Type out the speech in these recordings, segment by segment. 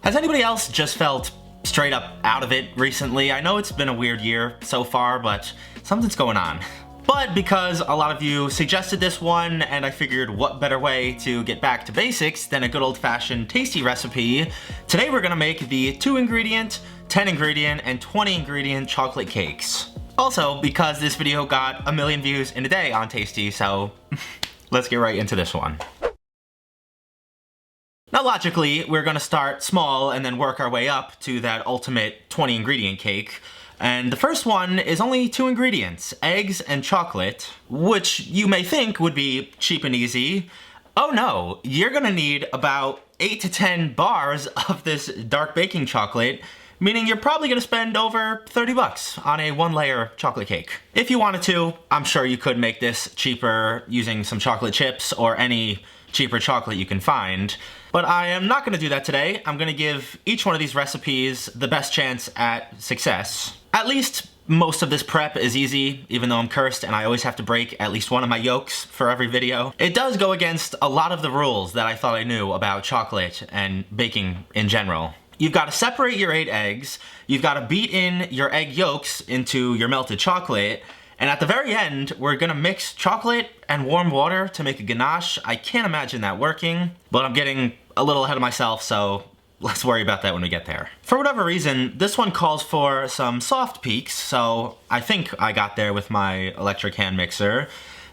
Has anybody else just felt straight up out of it recently? I know it's been a weird year so far, but something's going on. But because a lot of you suggested this one, and I figured what better way to get back to basics than a good old-fashioned tasty recipe, today we're gonna make the 2-ingredient, 10-ingredient, and 20-ingredient chocolate cakes. Also, because this video got 1 million views in a day on Tasty, so let's get right into this one. Now logically, we're gonna start small and then work our way up to that ultimate 20-ingredient cake. And the first one is only 2 ingredients, eggs and chocolate, which you may think would be cheap and easy. Oh no, you're gonna need about 8 to 10 bars of this dark baking chocolate, meaning you're probably gonna spend over 30 bucks on a 1-layer chocolate cake. If you wanted to, I'm sure you could make this cheaper using some chocolate chips or any cheaper chocolate you can find. But I am not gonna do that today. I'm gonna give each one of these recipes the best chance at success. At least most of this prep is easy, even though I'm cursed and I always have to break at least one of my yolks for every video. It does go against a lot of the rules that I thought I knew about chocolate and baking in general. You've got to separate your 8 eggs, you've got to beat in your egg yolks into your melted chocolate, and at the very end, we're gonna mix chocolate and warm water to make a ganache. I can't imagine that working, but I'm getting a little ahead of myself, so let's worry about that when we get there. For whatever reason, this one calls for some soft peaks, so I think I got there with my electric hand mixer,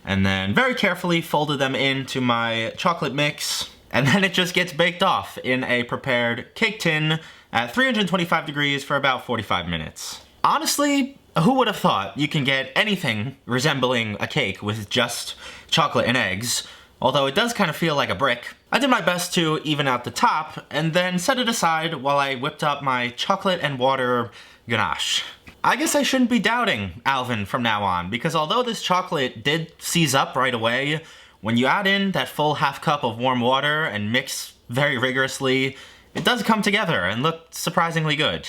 and then very carefully folded them into my chocolate mix, and then it just gets baked off in a prepared cake tin at 325 degrees for about 45 minutes. Honestly, who would have thought you can get anything resembling a cake with just chocolate and eggs? Although it does kind of feel like a brick. I did my best to even out the top, and then set it aside while I whipped up my chocolate and water ganache. I guess I shouldn't be doubting Alvin from now on, because although this chocolate did seize up right away, when you add in that full half cup of warm water and mix very rigorously, it does come together and look surprisingly good.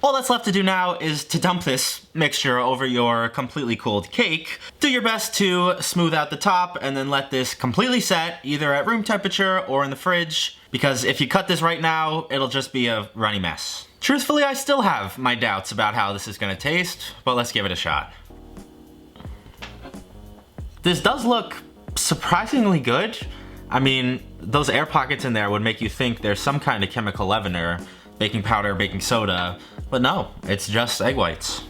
All that's left to do now is to dump this mixture over your completely cooled cake. Do your best to smooth out the top and then let this completely set either at room temperature or in the fridge, because if you cut this right now, it'll just be a runny mess. Truthfully, I still have my doubts about how this is gonna taste, but let's give it a shot. This does look surprisingly good. I mean, those air pockets in there would make you think there's some kind of chemical leavener, baking powder, baking soda, but no, it's just egg whites.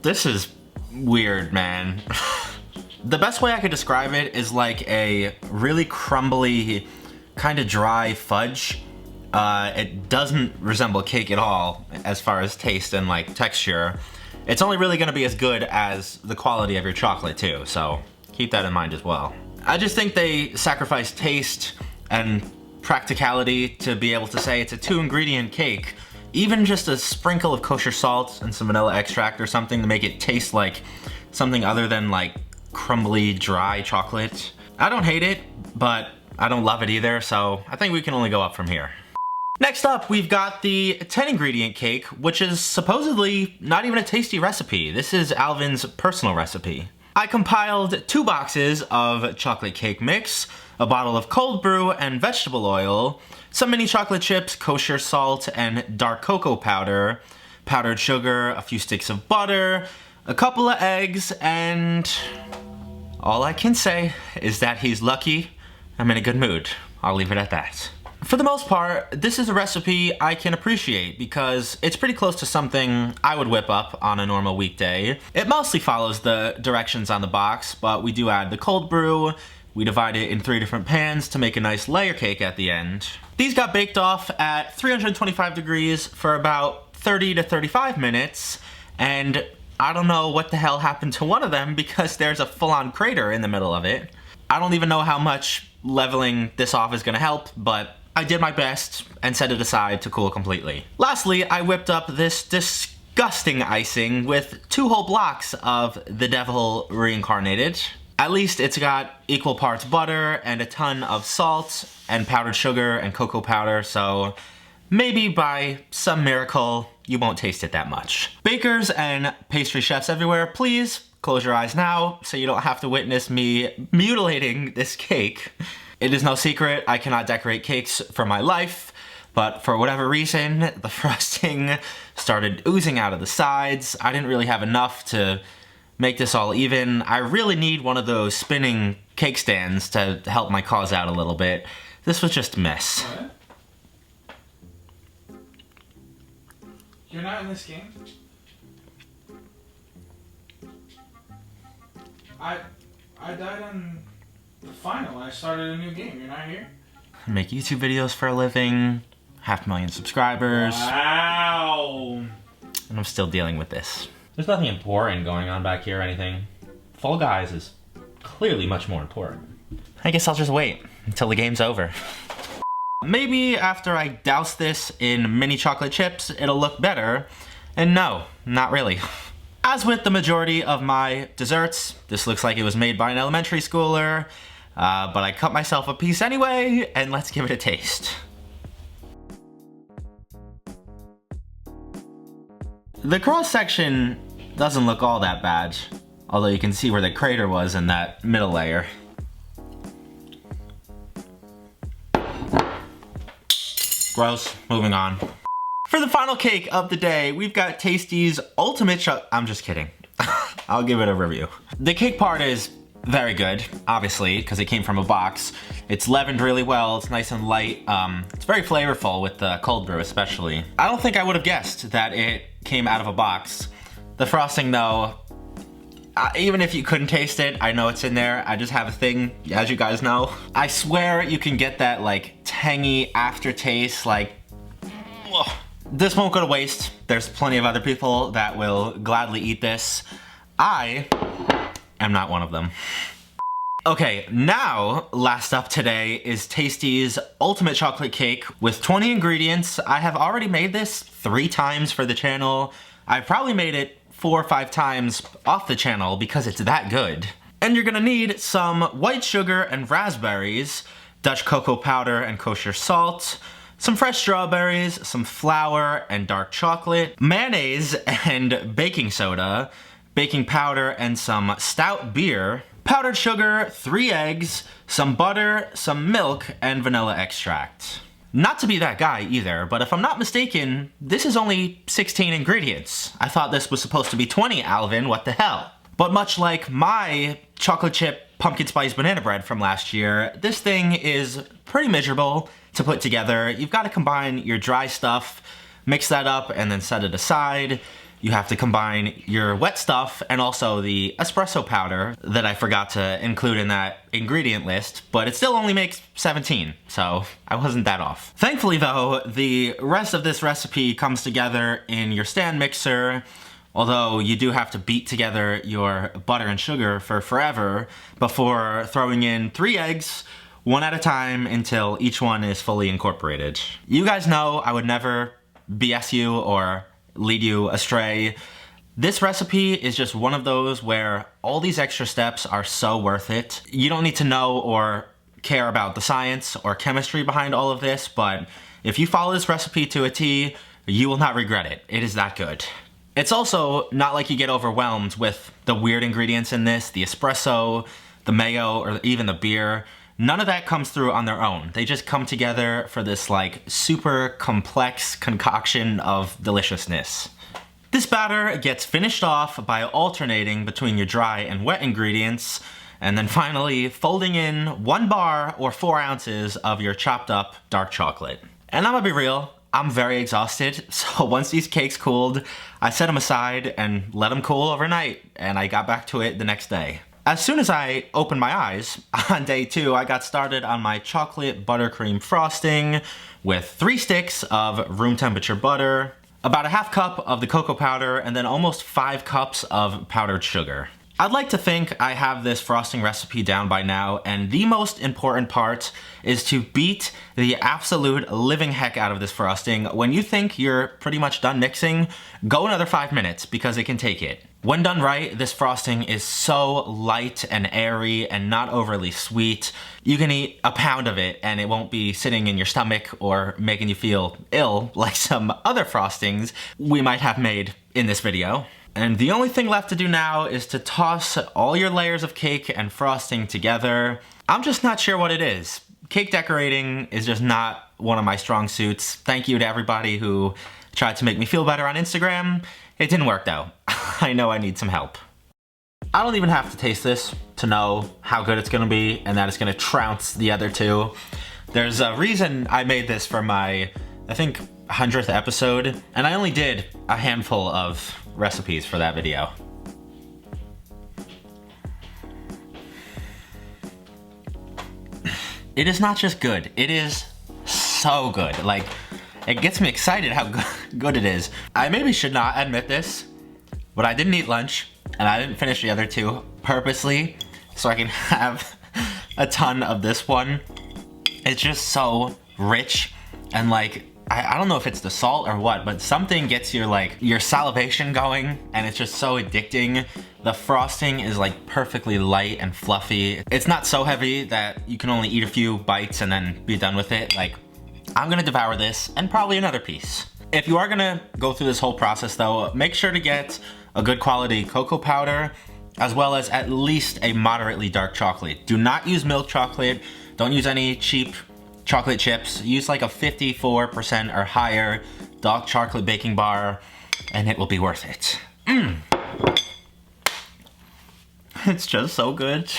This is weird, man. The best way I could describe it is like a really crumbly, kind of dry fudge. It doesn't resemble cake at all as far as taste and like texture. It's only really gonna be as good as the quality of your chocolate too, so keep that in mind as well. I just think they sacrifice taste and practicality to be able to say it's a 2-ingredient cake. Even just a sprinkle of kosher salt and some vanilla extract or something to make it taste like something other than like crumbly, dry chocolate. I don't hate it, but I don't love it either, so I think we can only go up from here. Next up, we've got the 10-ingredient cake, which is supposedly not even a tasty recipe. This is Alvin's personal recipe. I compiled 2 boxes of chocolate cake mix, a bottle of cold brew and vegetable oil, some mini chocolate chips, kosher salt, and dark cocoa powder, powdered sugar, a few sticks of butter, a couple of eggs, and all I can say is that he's lucky I'm in a good mood. I'll leave it at that. For the most part, this is a recipe I can appreciate because it's pretty close to something I would whip up on a normal weekday. It mostly follows the directions on the box, but we do add the cold brew. We divide it in 3 different pans to make a nice layer cake at the end. These got baked off at 325 degrees for about 30 to 35 minutes, and I don't know what the hell happened to one of them because there's a full-on crater in the middle of it. I don't even know how much leveling this off is gonna help, but I did my best and set it aside to cool completely. Lastly, I whipped up this disgusting icing with 2 whole blocks of the devil reincarnated. At least it's got equal parts butter and a ton of salt and powdered sugar and cocoa powder, so maybe by some miracle you won't taste it that much. Bakers and pastry chefs everywhere, please close your eyes now so you don't have to witness me mutilating this cake. It is no secret I cannot decorate cakes for my life, but for whatever reason, the frosting started oozing out of the sides. I didn't really have enough to make this all even. I really need one of those spinning cake stands to help my cause out a little bit. This was just a mess. What? You're not in this game? I died on the final. I started a new game. You're not here? I make YouTube videos for a living, 500,000 subscribers. Wow! And I'm still dealing with this. There's nothing important going on back here or anything. Fall Guys is clearly much more important. I guess I'll just wait until the game's over. Maybe after I douse this in mini chocolate chips, it'll look better. And no, not really. As with the majority of my desserts, this looks like it was made by an elementary schooler, but I cut myself a piece anyway, and let's give it a taste. The cross section doesn't look all that bad, although you can see where the crater was in that middle layer. Gross, moving on. For the final cake of the day, we've got Tasty's Ultimate I'm just kidding. I'll give it a review. The cake part is very good, obviously, because it came from a box. It's leavened really well, it's nice and light. It's very flavorful with the cold brew especially. I don't think I would have guessed that it came out of a box. The frosting though, even if you couldn't taste it, I know it's in there. I just have a thing, as you guys know. I swear you can get that like tangy aftertaste, like, ugh. This won't go to waste. There's plenty of other people that will gladly eat this. I am not one of them. Okay, now, last up today is Tasty's Ultimate Chocolate Cake with 20 ingredients. I have already made this 3 times for the channel. I've probably made it 4 or 5 times off the channel because it's that good. And you're gonna need some white sugar and raspberries, Dutch cocoa powder and kosher salt, some fresh strawberries, some flour and dark chocolate, mayonnaise and baking soda, baking powder and some stout beer, powdered sugar, 3 eggs, some butter, some milk, and vanilla extract. Not to be that guy either, but if I'm not mistaken, this is only 16 ingredients. I thought this was supposed to be 20, Alvin, what the hell? But much like my chocolate chip pumpkin spice banana bread from last year, this thing is pretty miserable to put together. You've got to combine your dry stuff, mix that up, and then set it aside. You have to combine your wet stuff and also the espresso powder that I forgot to include in that ingredient list, but it still only makes 17, so I wasn't that off. Thankfully though, the rest of this recipe comes together in your stand mixer, although you do have to beat together your butter and sugar for forever before throwing in 3 eggs, 1 at a time until each one is fully incorporated. You guys know I would never BS you or lead you astray. This recipe is just one of those where all these extra steps are so worth it. You don't need to know or care about the science or chemistry behind all of this, but if you follow this recipe to a T, you will not regret it. It is that good. It's also not like you get overwhelmed with the weird ingredients in this, the espresso, the mayo, or even the beer. None of that comes through on their own. They just come together for this like super complex concoction of deliciousness. This batter gets finished off by alternating between your dry and wet ingredients, and then finally folding in 1 bar or 4 ounces of your chopped up dark chocolate. And I'm gonna be real, I'm very exhausted, so once these cakes cooled, I set them aside and let them cool overnight, and I got back to it the next day. As soon as I opened my eyes, on day 2, I got started on my chocolate buttercream frosting with 3 sticks of room temperature butter, about a ½ cup of the cocoa powder, and then almost 5 cups of powdered sugar. I'd like to think I have this frosting recipe down by now, and the most important part is to beat the absolute living heck out of this frosting. When you think you're pretty much done mixing, go another 5 minutes because it can take it. When done right, this frosting is so light and airy and not overly sweet. You can eat a pound of it and it won't be sitting in your stomach or making you feel ill like some other frostings we might have made in this video. And the only thing left to do now is to toss all your layers of cake and frosting together. I'm just not sure what it is. cake decorating is just not one of my strong suits. Thank you to everybody who tried to make me feel better on Instagram. It didn't work though. I know I need some help. I don't even have to taste this to know how good it's gonna be and that it's gonna trounce the other two. There's a reason I made this for my, I think, 100th episode, and I only did a handful of recipes for that video. It is not just good, it is so good. Like, it gets me excited how good it is. I maybe should not admit this, but I didn't eat lunch and I didn't finish the other two purposely so I can have a ton of this one. It's just so rich and like, I don't know if it's the salt or what, but something gets your salivation going and it's just so addicting. The frosting is like perfectly light and fluffy. It's not so heavy that you can only eat a few bites and then be done with it. Like, I'm gonna devour this and probably another piece. If you are gonna go through this whole process though, make sure to get a good quality cocoa powder as well as at least a moderately dark chocolate. Do not use milk chocolate. Don't use any cheap chocolate chips. Use like a 54% or higher dark chocolate baking bar and it will be worth it. It's just so good.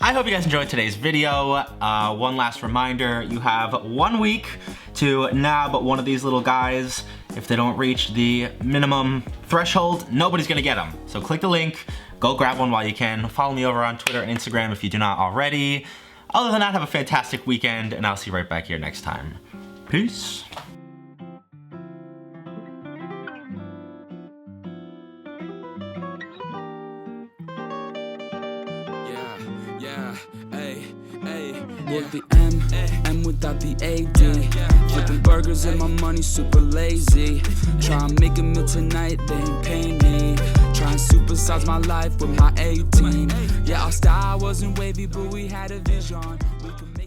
I hope you guys enjoyed today's video. One last reminder, you have 1 week to nab one of these little guys. If they don't reach the minimum threshold, nobody's gonna get them. So click the link, go grab one while you can. Follow me over on Twitter and Instagram if you do not already. Other than that, have a fantastic weekend, and I'll see you right back here next time. Peace. With the M without the AD. Flipping burgers and my money super lazy. Try and make a meal tonight, they ain't paying me. Try and supersize my life with my 18. Yeah, our style wasn't wavy, but we had a vision. We could make